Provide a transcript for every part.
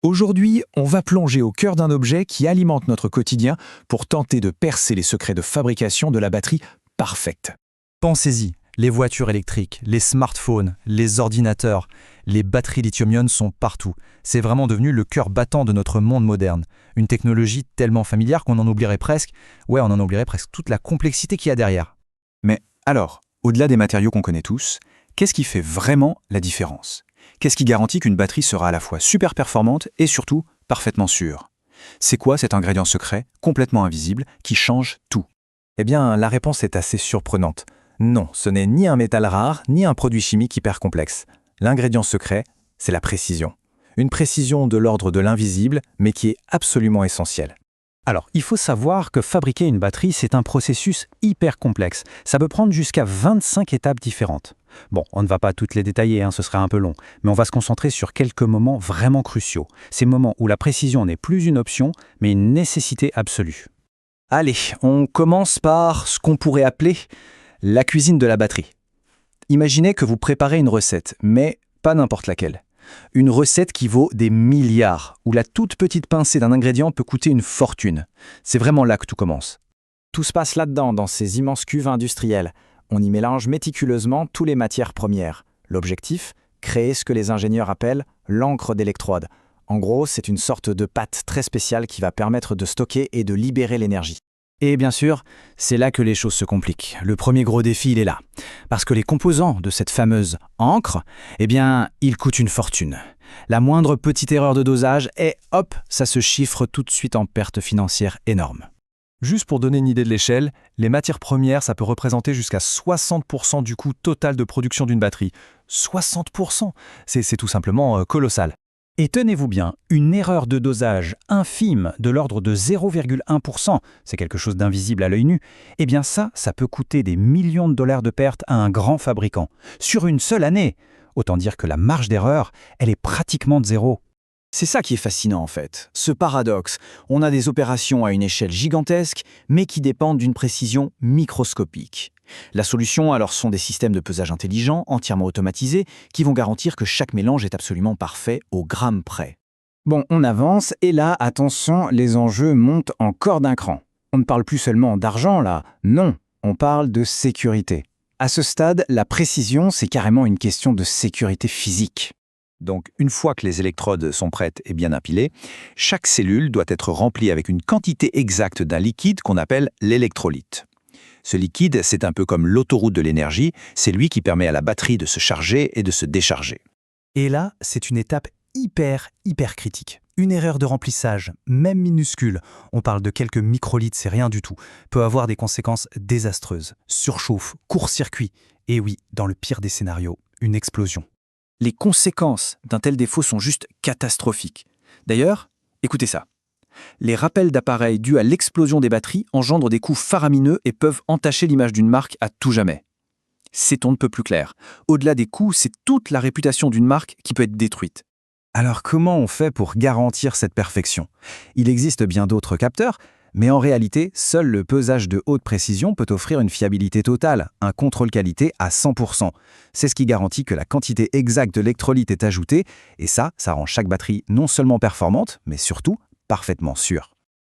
Aujourd'hui, on va plonger au cœur d'un objet qui alimente notre quotidien pour tenter de percer les secrets de fabrication de la batterie parfaite. Pensez-y, les voitures électriques, les smartphones, les ordinateurs, les batteries lithium-ion sont partout. C'est vraiment devenu le cœur battant de notre monde moderne. Une technologie tellement familière qu'on en oublierait presque, toute la complexité qu'il y a derrière. Mais alors, au-delà des matériaux qu'on connaît tous, qu'est-ce qui fait vraiment la différence ? Qu'est-ce qui garantit qu'une batterie sera à la fois super performante et surtout parfaitement sûre ? C'est quoi cet ingrédient secret, complètement invisible, qui change tout ? Eh bien, la réponse est assez surprenante. Non, ce n'est ni un métal rare, ni un produit chimique hyper complexe. L'ingrédient secret, c'est la précision. Une précision de l'ordre de l'invisible, mais qui est absolument essentielle. Alors, il faut savoir que fabriquer une batterie, c'est un processus hyper complexe. Ça peut prendre jusqu'à 25 étapes différentes. Bon, on ne va pas toutes les détailler, ce serait un peu long, mais on va se concentrer sur quelques moments vraiment cruciaux. Ces moments où la précision n'est plus une option, mais une nécessité absolue. Allez, on commence par ce qu'on pourrait appeler la cuisine de la batterie. Imaginez que vous préparez une recette, mais pas n'importe laquelle. Une recette qui vaut des milliards, où la toute petite pincée d'un ingrédient peut coûter une fortune. C'est vraiment là que tout commence. Tout se passe là-dedans, dans ces immenses cuves industrielles. On y mélange méticuleusement toutes les matières premières. L'objectif, créer ce que les ingénieurs appellent l'encre d'électrode. En gros, c'est une sorte de pâte très spéciale qui va permettre de stocker et de libérer l'énergie. Et bien sûr, c'est là que les choses se compliquent. Le premier gros défi, il est là. Parce que les composants de cette fameuse encre, ils coûtent une fortune. La moindre petite erreur de dosage, et hop, ça se chiffre tout de suite en perte financière énorme. Juste pour donner une idée de l'échelle, les matières premières, ça peut représenter jusqu'à 60% du coût total de production d'une batterie. 60%, c'est tout simplement colossal. Et tenez-vous bien, une erreur de dosage infime de l'ordre de 0,1%, c'est quelque chose d'invisible à l'œil nu, ça peut coûter des millions de dollars de pertes à un grand fabricant. Sur une seule année. Autant dire que la marge d'erreur, elle est pratiquement de zéro. C'est ça qui est fascinant en fait, ce paradoxe. On a des opérations à une échelle gigantesque, mais qui dépendent d'une précision microscopique. La solution alors sont des systèmes de pesage intelligents, entièrement automatisés, qui vont garantir que chaque mélange est absolument parfait au gramme près. Bon, on avance, et là, attention, les enjeux montent encore d'un cran. On ne parle plus seulement d'argent là, non, on parle de sécurité. À ce stade, la précision, c'est carrément une question de sécurité physique. Donc, une fois que les électrodes sont prêtes et bien empilées, chaque cellule doit être remplie avec une quantité exacte d'un liquide qu'on appelle l'électrolyte. Ce liquide, c'est un peu comme l'autoroute de l'énergie, c'est lui qui permet à la batterie de se charger et de se décharger. Et là, c'est une étape hyper critique. Une erreur de remplissage, même minuscule, on parle de quelques microlitres, c'est rien du tout, peut avoir des conséquences désastreuses. Surchauffe, court-circuit, et oui, dans le pire des scénarios, une explosion. Les conséquences d'un tel défaut sont juste catastrophiques. D'ailleurs, écoutez ça. Les rappels d'appareils dus à l'explosion des batteries engendrent des coûts faramineux et peuvent entacher l'image d'une marque à tout jamais. C'est on ne peut plus clair. Au-delà des coûts, c'est toute la réputation d'une marque qui peut être détruite. Alors comment on fait pour garantir cette perfection ? Il existe bien d'autres capteurs, mais en réalité, seul le pesage de haute précision peut offrir une fiabilité totale, un contrôle qualité à 100%. C'est ce qui garantit que la quantité exacte d'électrolyte est ajoutée, et ça rend chaque batterie non seulement performante, mais surtout parfaitement sûre.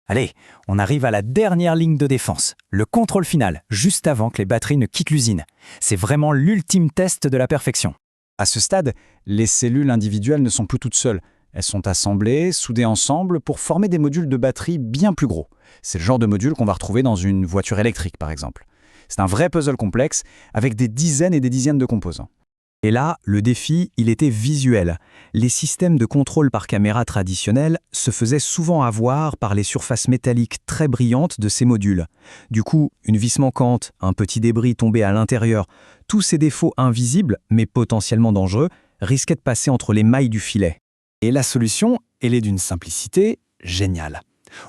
Allez, on arrive à la dernière ligne de défense, le contrôle final, juste avant que les batteries ne quittent l'usine. C'est vraiment l'ultime test de la perfection. À ce stade, les cellules individuelles ne sont plus toutes seules. Elles sont assemblées, soudées ensemble pour former des modules de batterie bien plus gros. C'est le genre de module qu'on va retrouver dans une voiture électrique, par exemple. C'est un vrai puzzle complexe avec des dizaines et des dizaines de composants. Et là, le défi, il était visuel. Les systèmes de contrôle par caméra traditionnels se faisaient souvent avoir par les surfaces métalliques très brillantes de ces modules. Du coup, une vis manquante, un petit débris tombé à l'intérieur, tous ces défauts invisibles, mais potentiellement dangereux, risquaient de passer entre les mailles du filet. Et la solution, elle est d'une simplicité géniale.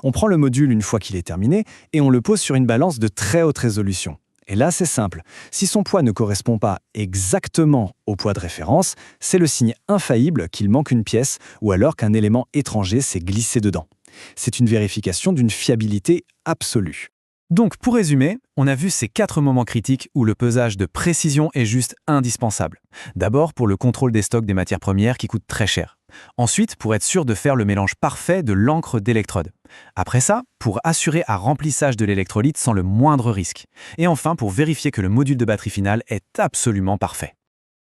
On prend le module une fois qu'il est terminé et on le pose sur une balance de très haute résolution. Et là, c'est simple. Si son poids ne correspond pas exactement au poids de référence, c'est le signe infaillible qu'il manque une pièce ou alors qu'un élément étranger s'est glissé dedans. C'est une vérification d'une fiabilité absolue. Donc, pour résumer, on a vu ces 4 moments critiques où le pesage de précision est juste indispensable. D'abord, pour le contrôle des stocks des matières premières qui coûtent très cher. Ensuite, pour être sûr de faire le mélange parfait de l'encre d'électrode. Après ça, pour assurer un remplissage de l'électrolyte sans le moindre risque. Et enfin, pour vérifier que le module de batterie finale est absolument parfait.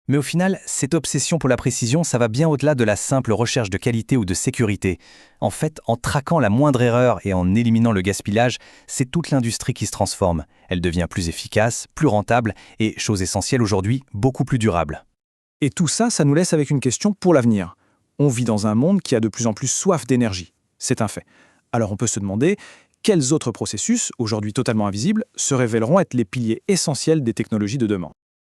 Mais au final, cette obsession pour la précision, ça va bien au-delà de la simple recherche de qualité ou de sécurité. En fait, en traquant la moindre erreur et en éliminant le gaspillage, c'est toute l'industrie qui se transforme. Elle devient plus efficace, plus rentable et, chose essentielle aujourd'hui, beaucoup plus durable. Et tout ça, ça nous laisse avec une question pour l'avenir. On vit dans un monde qui a de plus en plus soif d'énergie. C'est un fait. Alors on peut se demander, quels autres processus, aujourd'hui totalement invisibles, se révéleront être les piliers essentiels des technologies de demain ?